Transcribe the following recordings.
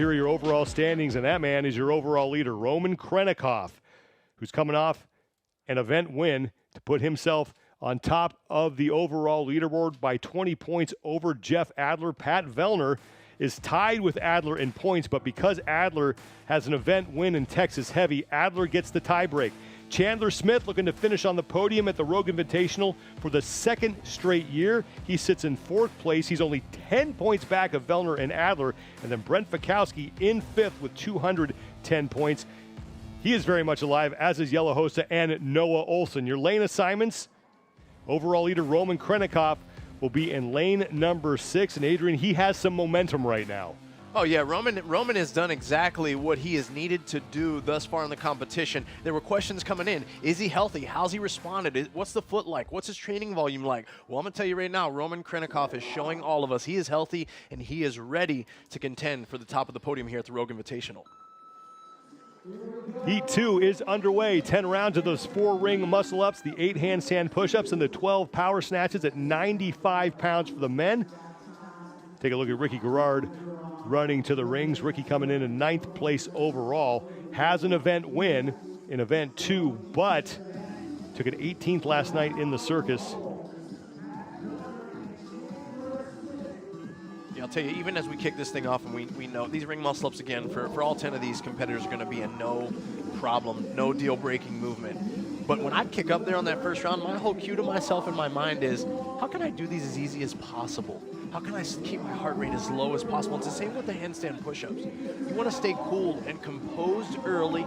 Here are your overall standings, and that man is your overall leader, Roman Krennikov, who's coming off an event win to put himself on top of the overall leaderboard by 20 points over Jeff Adler. Pat Vellner is tied with Adler in points, but because Adler has an event win in Texas Heavy, Adler gets the tiebreak. Chandler Smith looking to finish on the podium at the Rogue Invitational for the second straight year. He sits in fourth place. He's only 10 points back of Vellner and Adler. And then Brent Fikowski in fifth with 210 points. He is very much alive, as is Yellow Hosta and Noah Olson. Your lane assignments, overall leader Roman Krennikov will be in lane number 6. And Adrian, he has some momentum right now. Oh yeah, Roman has done exactly what he has needed to do thus far in the competition. There were questions coming in. Is he healthy? How's he responded? What's the foot like? What's his training volume like? Well, I'm going to tell you right now, Roman Krennikov is showing all of us he is healthy and he is ready to contend for the top of the podium here at the Rogue Invitational. Heat 2 is underway. 10 rounds of those 4 ring muscle ups, the 8 handstand push-ups, and the 12 power snatches at 95 pounds for the men. Take a look at Ricky Garrard running to the rings. Ricky coming in 9th place overall. Has an event win in event 2, but took an 18th last night in the circus. Yeah, I'll tell you, even as we kick this thing off, and we know these ring muscle ups again, for all 10 of these competitors are going to be a no problem, no deal breaking movement. But when I kick up there on that first round, my whole cue to myself in my mind is, how can I do these as easy as possible? How can I keep my heart rate as low as possible? It's the same with the handstand push-ups. You want to stay cool and composed early,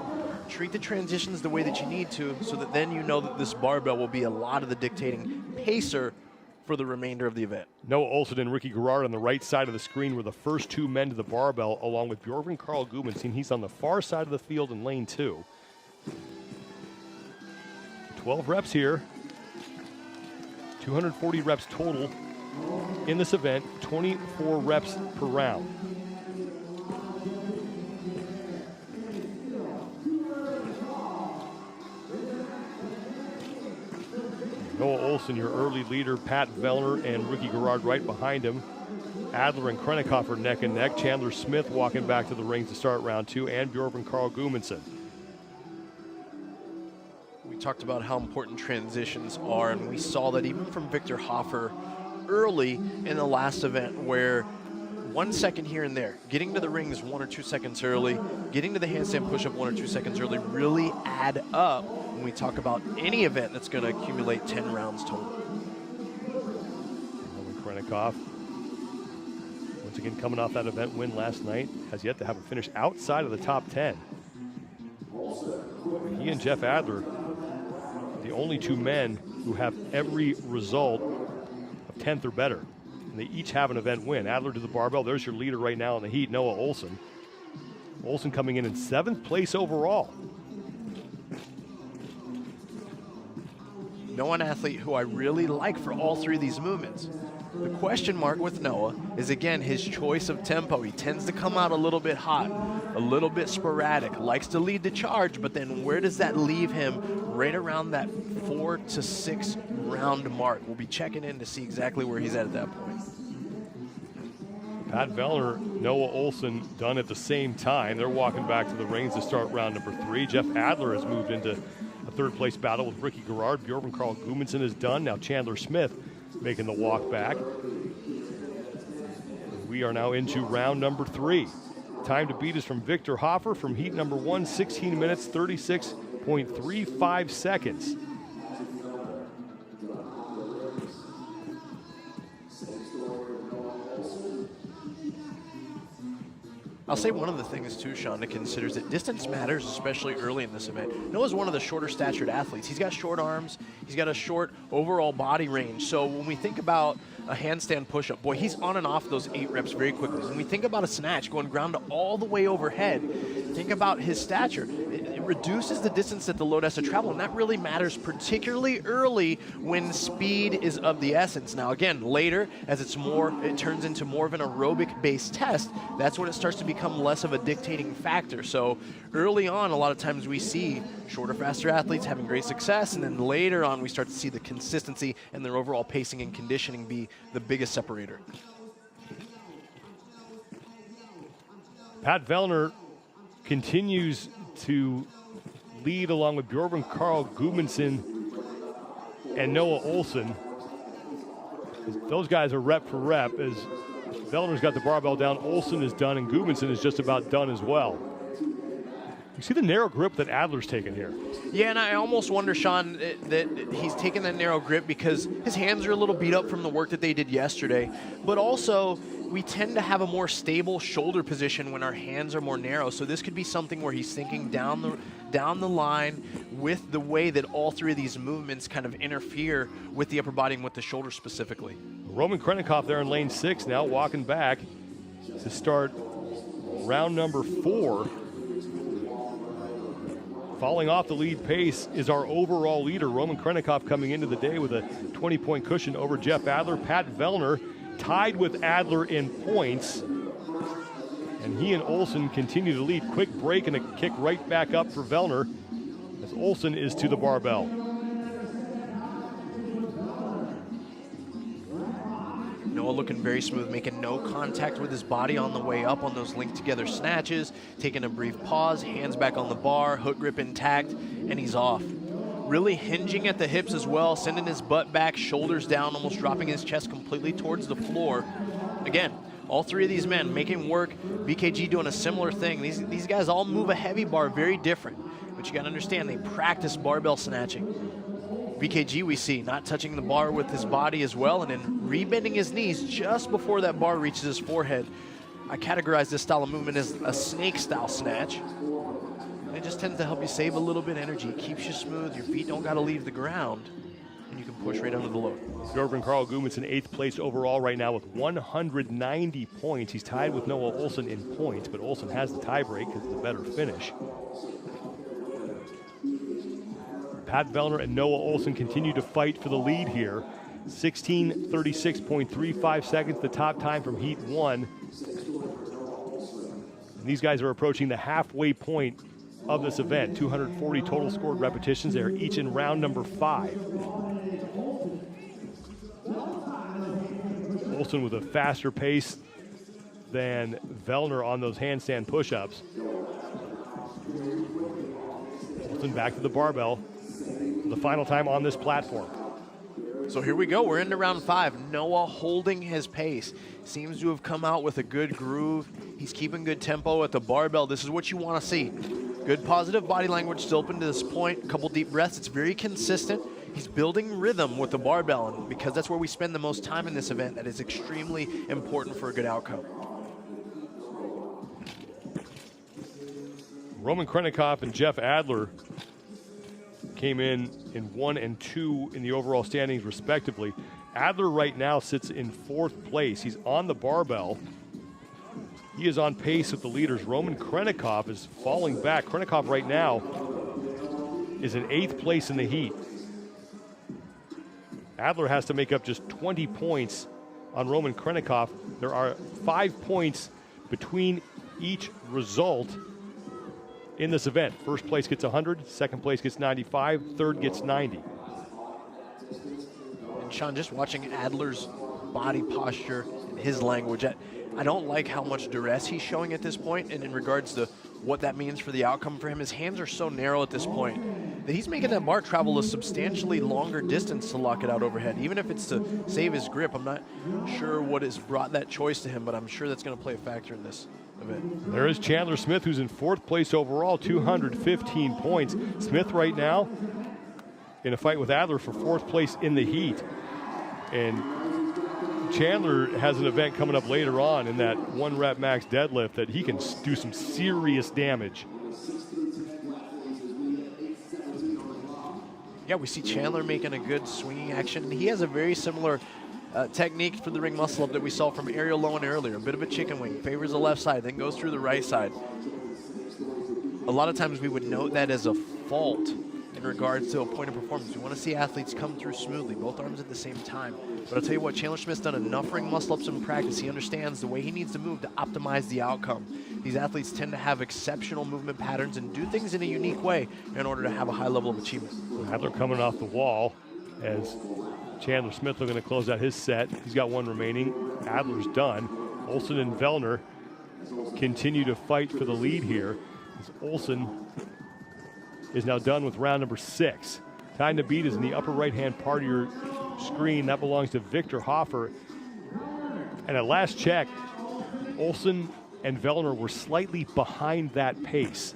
treat the transitions the way that you need to, so that then you know that this barbell will be a lot of the dictating pacer for the remainder of the event. Noah Olson and Ricky Garrard on the right side of the screen were the first 2 men to the barbell, along with Bjorn Carl Gudmundsson. He's on the far side of the field in lane 2. 12 reps here. 240 reps total in this event, 24 reps per round. Noah Olson, your early leader, Pat Vellner and Ricky Garrard right behind him. Adler and Krennikov are neck and neck. Chandler Smith walking back to the rings to start round 2, and Bjorn Carl Gudmundsson. We talked about how important transitions are, and we saw that even from Victor Hoffer early in the last event, where 1 second here and there, getting to the rings 1 or 2 seconds early, getting to the handstand push-up 1 or 2 seconds early really add up when we talk about any event that's going to accumulate 10 rounds total. Roman Krennikov, once again coming off that event win last night, has yet to have a finish outside of the top 10. He and Jeff Adler, the only 2 men who have every result of 10th or better. And they each have an event win. Adler to the barbell. There's your leader right now in the heat, Noah Olson. Olson coming in 7th place overall. Noah, an athlete who I really like for all 3 of these movements. The question mark with Noah is, again, his choice of tempo. He tends to come out a little bit hot, a little bit sporadic, likes to lead the charge, but then where does that leave him? Right around that 4 to 6 round mark. We'll be checking in to see exactly where he's at that point. Pat Vellner, Noah Olson done at the same time. They're walking back to the rings to start round number 3. Jeff Adler has moved into a 3rd place battle with Ricky Garrard. Bjorn Carl Gudmundsson is done. Now Chandler Smith making the walk back. We are now into round number 3. Time to beat is from Victor Hoffer from heat number 1, 16 minutes, 36.35 seconds. I'll say one of the things too, Sean, to consider is that distance matters, especially early in this event. Noah's one of the shorter statured athletes. He's got short arms. He's got a short overall body range. So when we think about a handstand push-up, boy, he's on and off those 8 reps very quickly. When we think about a snatch going ground to all the way overhead, think about his stature. It reduces the distance that the load has to travel, and that really matters particularly early when speed is of the essence. Now, again, later, as it turns into more of an aerobic-based test, that's when it starts to become less of a dictating factor. So early on, a lot of times we see shorter, faster athletes having great success, and then later on we start to see the consistency and their overall pacing and conditioning be the biggest separator. Pat Vellner continues to lead along with Bjorn Carl Gudmundsson and Noah Olsen. Those guys are rep for rep as Vellner's got the barbell down, Olsen is done, and Gudmundsson is just about done as well. You see the narrow grip that Adler's taken here. Yeah, and I almost wonder, Sean, that he's taking that narrow grip because his hands are a little beat up from the work that they did yesterday. But also, we tend to have a more stable shoulder position when our hands are more narrow. So this could be something where he's thinking down the line with the way that all three of these movements kind of interfere with the upper body and with the shoulder specifically. Roman Krennikov there in lane 6 now walking back to start round number 4. Falling off the lead pace is our overall leader, Roman Krennikov, coming into the day with a 20-point cushion over Jeff Adler. Pat Vellner tied with Adler in points, and he and Olsen continue to lead. Quick break and a kick right back up for Vellner as Olsen is to the barbell. Noah looking very smooth, making no contact with his body on the way up on those linked together snatches, taking a brief pause, hands back on the bar, hook grip intact, and he's off. Really hinging at the hips as well, sending his butt back, shoulders down, almost dropping his chest completely towards the floor. Again, all three of these men making work. BKG doing a similar thing. These guys all move a heavy bar very different, but you gotta understand they practice barbell snatching. BKG we see not touching the bar with his body as well, and then rebending his knees just before that bar reaches his forehead. I categorize this style of movement as a snake style snatch. And it just tends to help you save a little bit of energy. It keeps you smooth, your feet don't gotta leave the ground, and you can push right under the load. Bjorn Carl Gudmundsson 8th place overall right now with 190 points. He's tied with Noah Olsen in points, but Olsen has the tiebreak because it's the better finish. Pat Vellner and Noah Olsen continue to fight for the lead here. 16:36.35 seconds, the top time from Heat 1. And these guys are approaching the halfway point of this event. 240 total scored repetitions. They're each in round number 5. Olsen with a faster pace than Vellner on those handstand push-ups. Olsen back to the barbell. The final time on this platform. So here we go, we're into round 5. Noah holding his pace. Seems to have come out with a good groove. He's keeping good tempo at the barbell. This is what you want to see. Good positive body language still up to this point. A couple deep breaths, it's very consistent. He's building rhythm with the barbell, and because that's where we spend the most time in this event, that is extremely important for a good outcome. Roman Krennikov and Jeff Adler came in 1 and 2 in the overall standings respectively. Adler right now sits in 4th place. He's on the barbell. He is on pace with the leaders. Roman Krennikov is falling back. Krennikov right now is in 8th place in the heat. Adler has to make up just 20 points on Roman Krennikov. There are 5 points between each result in this event. First place gets 100, second place gets 95, third gets 90. And Sean, just watching Adler's body posture and his language, I don't like how much duress he's showing at this point, and in regards to what that means for the outcome for him. His hands are so narrow at this point that he's making that bar travel a substantially longer distance to lock it out overhead, even if it's to save his grip. I'm not sure what has brought that choice to him, but I'm sure that's going to play a factor in this event. There is Chandler Smith, who's in 4th place overall, 215 points. Smith right now in a fight with Adler for 4th place in the heat. And Chandler has an event coming up later on in that 1 rep max deadlift that he can do some serious damage. Yeah, we see Chandler making a good swinging action. He has a very similar technique for the ring muscle up that we saw from Ariel Lowen earlier. A bit of a chicken wing, favors the left side, then goes through the right side. A lot of times we would note that as a fault in regards to a point of performance. We want to see athletes come through smoothly, both arms at the same time. But I'll tell you what, Chandler Smith's done enough ring muscle ups in practice. He understands the way he needs to move to optimize the outcome. These athletes tend to have exceptional movement patterns and do things in a unique way in order to have a high level of achievement. Adler coming off the wall as Chandler Smith looking to close out his set. He's got 1 remaining. Adler's done. Olsen and Vellner continue to fight for the lead here. As Olsen is now done with round number 6. Time to beat is in the upper right-hand part of your screen. That belongs to Victor Hoffer. And at last check, Olsen and Vellner were slightly behind that pace.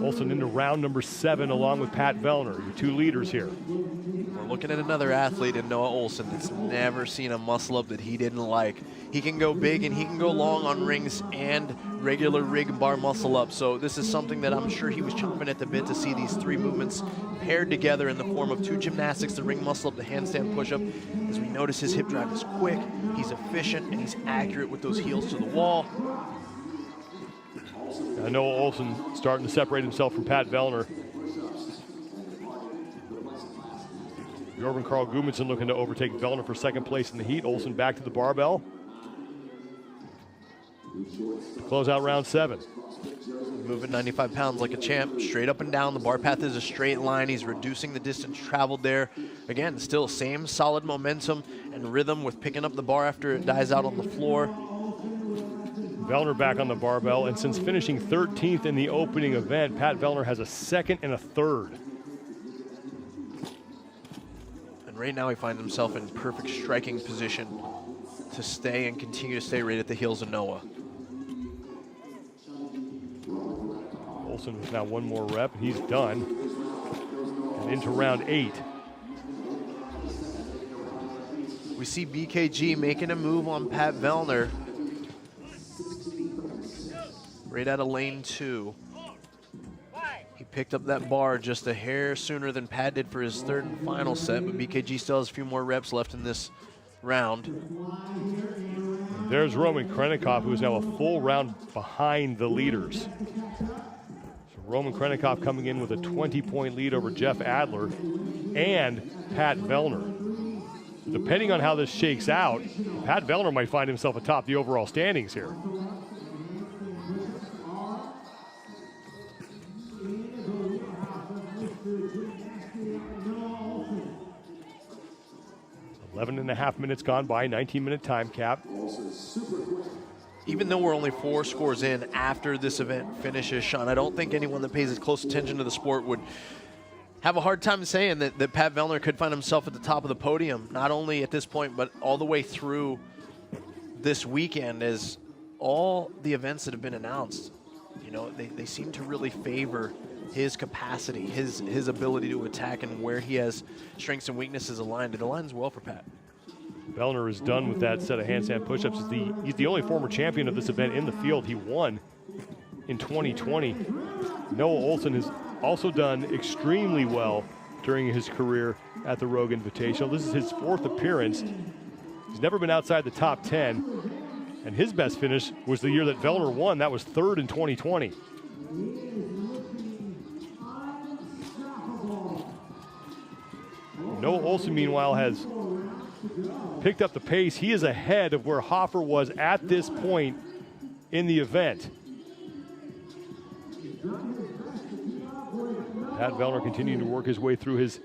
Olsen into round number 7 along with Pat Vellner, your 2 leaders here. We're looking at another athlete in Noah Olsen that's never seen a muscle up that he didn't like. He can go big and he can go long on rings and regular rig bar muscle up. So this is something that I'm sure he was chomping at the bit to see these 3 movements paired together in the form of 2 gymnastics, the ring muscle up, the handstand push-up. As we notice, his hip drive is quick, he's efficient, and he's accurate with those heels to the wall. I know Olsen starting to separate himself from Pat Vellner. Jorgen Carl Gudmundsson looking to overtake Vellner for second place in the heat. Olsen back to the barbell. To close out round 7. Moving 95 pounds like a champ, straight up and down. The bar path is a straight line. He's reducing the distance traveled there. Again, still same solid momentum and rhythm with picking up the bar after it dies out on the floor. Vellner back on the barbell, and since finishing 13th in the opening event, Pat Vellner has a 2nd and a 3rd. And right now he finds himself in perfect striking position to stay and continue to stay right at the heels of Noah. Olsen with now 1 more rep, and he's done. And into round 8. We see BKG making a move on Pat Vellner. Right out of lane 2. He picked up that bar just a hair sooner than Pat did for his 3rd and final set, but BKG still has a few more reps left in this round. There's Roman Krennikov, who is now a full round behind the leaders. So Roman Krennikov coming in with a 20-point lead over Jeff Adler and Pat Vellner. Depending on how this shakes out, Pat Vellner might find himself atop the overall standings here. 11.5 minutes gone by, 19-minute time cap. Even though we're only 4 scores in after this event finishes, Sean, I don't think anyone that pays close attention to the sport would have a hard time saying that Pat Vellner could find himself at the top of the podium, not only at this point, but all the way through this weekend, as all the events that have been announced, you know, they seem to really favor his capacity, his ability to attack, and where he has strengths and weaknesses aligned. It aligns well for Pat. Vellner is done with that set of handstand push-ups. He's the only former champion of this event in the field. He won in 2020. Noah Olsen has also done extremely well during his career at the Rogue Invitational. This is his 4th appearance. He's never been outside the top 10, and his best finish was the year that Vellner won. That was 3rd in 2020. Noah Olsen, meanwhile, has picked up the pace. He is ahead of where Hoffer was at this point in the event. Pat Vellner continuing to work his way through his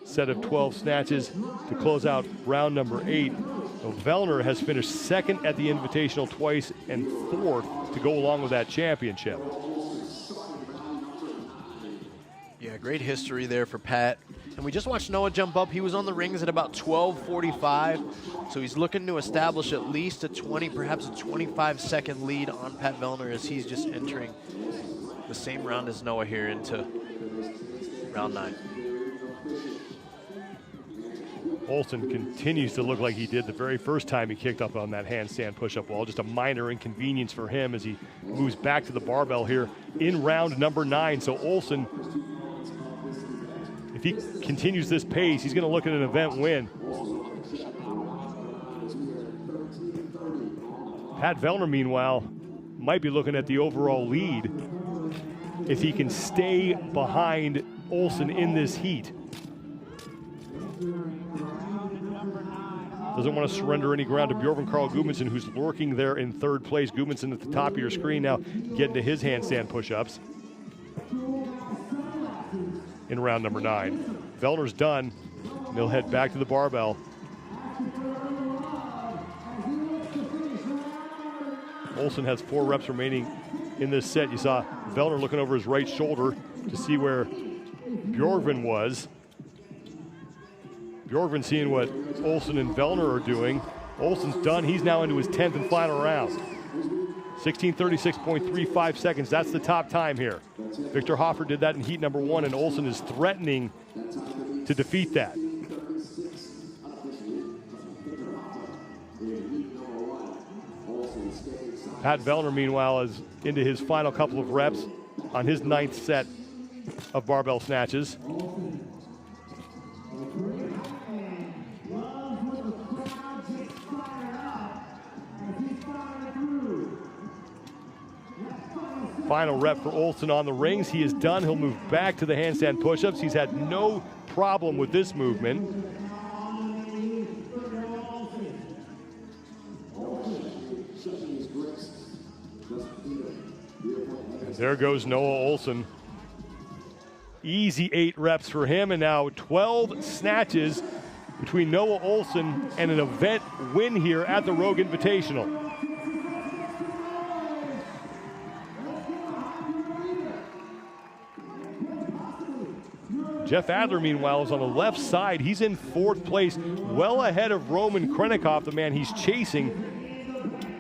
set of 12 snatches to close out round number 8. So Vellner has finished 2nd at the Invitational twice and 4th to go along with that championship. Yeah, great history there for Pat. And we just watched Noah jump up. He was on the rings at about 12:45. So he's looking to establish at least a 20, perhaps a 25-second lead on Pat Vellner as he's just entering the same round as Noah here into round 9. Olsen continues to look like he did the very first time he kicked up on that handstand push-up wall. Just a minor inconvenience for him as he moves back to the barbell here in round number 9. So Olsen, if he continues this pace, he's going to look at an event win. Pat Vellner, meanwhile, might be looking at the overall lead if he can stay behind Olsen in this heat. Doesn't want to surrender any ground to Bjorn Carl Gudmundsson, who's lurking there in 3rd place. Gudmundsson at the top of your screen now, getting to his handstand push-ups in round number 9. Vellner's done. They'll head back to the barbell. Olsen has 4 reps remaining in this set. You saw Vellner looking over his right shoulder to see where Bjorgvin was. Bjorgvin seeing what Olsen and Vellner are doing. Olsen's done. He's now into his 10th and final round. 16:36.35 seconds. That's the top time here. Victor Hoffer did that in heat number 1, and Olsen is threatening to defeat that. Pat Vellner, meanwhile, is into his final couple of reps on his 9th set of barbell snatches. Final rep for Olsen on the rings. He is done. He'll move back to the handstand push-ups. He's had no problem with this movement. And there goes Noah Olsen. Easy 8 reps for him, and now 12 snatches between Noah Olsen and an event win here at the Rogue Invitational. Jeff Adler, meanwhile, is on the left side. He's in 4th place, well ahead of Roman Krennikov, the man he's chasing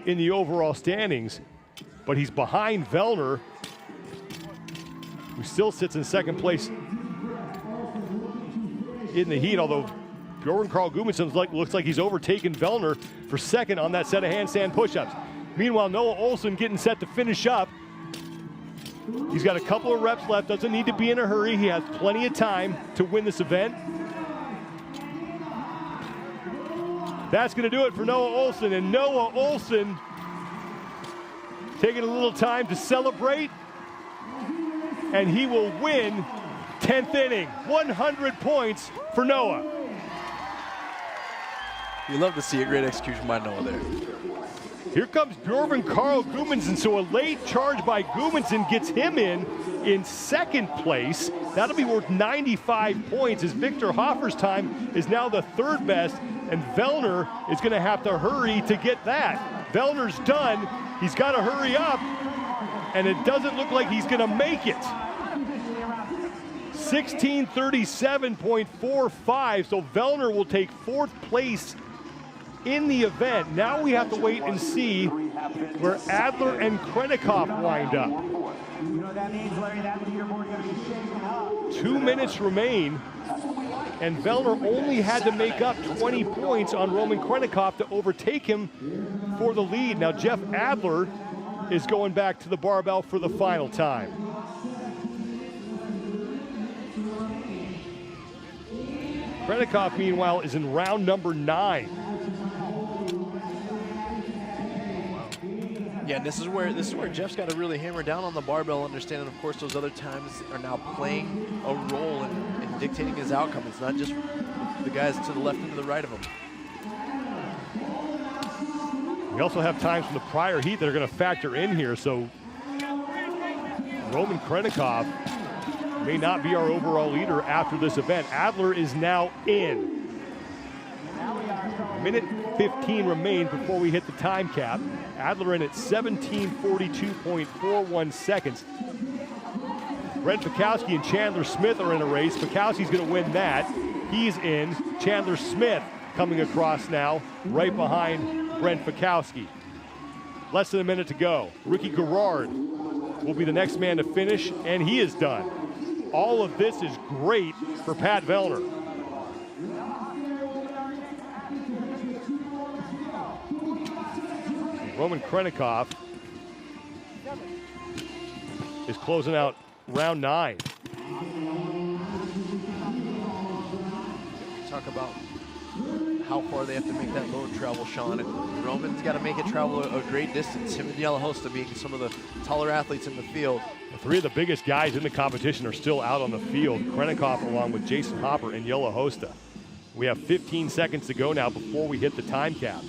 in the overall standings. But he's behind Vellner, who still sits in 2nd place in the heat, although Bjorn Carl Gudmundsson looks like he's overtaken Vellner for 2nd on that set of handstand push-ups. Meanwhile, Noah Olsen getting set to finish up. He's got a couple of reps left, doesn't need to be in a hurry. He has plenty of time to win this event. That's going to do it for Noah Olsen, and Noah Olsen taking a little time to celebrate, and he will win 10th inning. 100 points for Noah. You love to see a great execution by Noah there. Here comes Bjorn Carl Gudmundsson, so a late charge by Gudmundsson gets him in 2nd place. That'll be worth 95 points, as Victor Hoffer's time is now the 3rd best, and Vellner is going to have to hurry to get that. Vellner's done. He's got to hurry up, and it doesn't look like he's going to make it. 16:37.45, so Vellner will take 4th place in the event. Now we have to wait and see where Adler and Krennikov wind up. 2 minutes remain, and Vellner only had to make up 20 points on Roman Krennikov to overtake him for the lead. Now Jeff Adler is going back to the barbell for the final time. Krennikov, meanwhile, is in round number 9. Yeah, this is where Jeff's got to really hammer down on the barbell, understanding, of course, those other times are now playing a role in dictating his outcome. It's not just the guys to the left and to the right of him. We also have times from the prior heat that are going to factor in here, so Roman Krennikov may not be our overall leader after this event. Adler is now in. Minute 15 remains before we hit the time cap. Adler in at 17:42.41 seconds. Brent Fikowski and Chandler Smith are in a race. Fikowski's going to win that. He's in. Chandler Smith coming across now, right behind Brent Fikowski. Less than a minute to go. Ricky Garrard will be the next man to finish, and he is done. All of this is great for Pat Vellner. Roman Krennikov is closing out round 9. Talk about how far they have to make that load travel, Sean. And Roman's got to make it travel a great distance. Him and Yelahosta being some of the taller athletes in the field. The 3 of the biggest guys in the competition are still out on the field. Krennikov along with Jason Hopper and Yelahosta. We have 15 seconds to go now before we hit the time cap.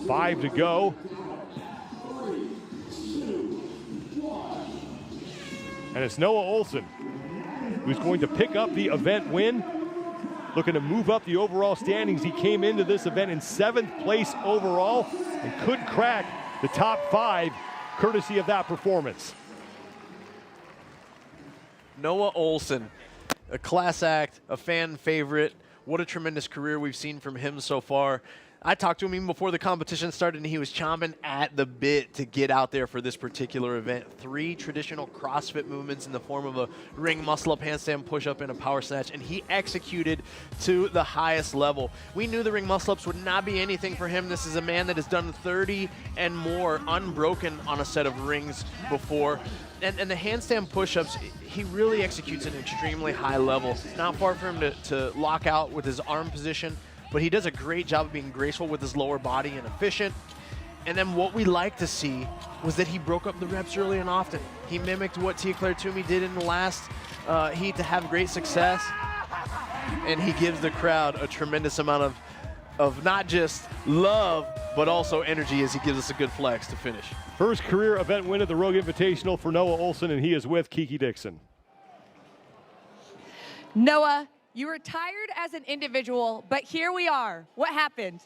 5 to go. And it's Noah Olson who's going to pick up the event win, looking to move up the overall standings. He came into this event in 7th place overall and couldn't crack the top 5 courtesy of that performance. Noah Olson, a class act, a fan favorite. What a tremendous career we've seen from him so far. I talked to him even before the competition started, and he was chomping at the bit to get out there for this particular event. 3 traditional CrossFit movements in the form of a ring muscle-up, handstand push-up, and a power snatch, and he executed to the highest level. We knew the ring muscle-ups would not be anything for him. This is a man that has done 30 and more unbroken on a set of rings before. And the handstand push-ups, he really executes at an extremely high level. Not far for him to lock out with his arm position, but he does a great job of being graceful with his lower body and efficient. And then what we like to see was that he broke up the reps early and often. He mimicked what Tia Claire Toomey did in the last heat to have great success. And he gives the crowd a tremendous amount of not just love, but also energy as he gives us a good flex to finish. First career event win at the Rogue Invitational for Noah Olson, and he is with Kiki Dixon. Noah, you were tired as an individual, but here we are. What happened?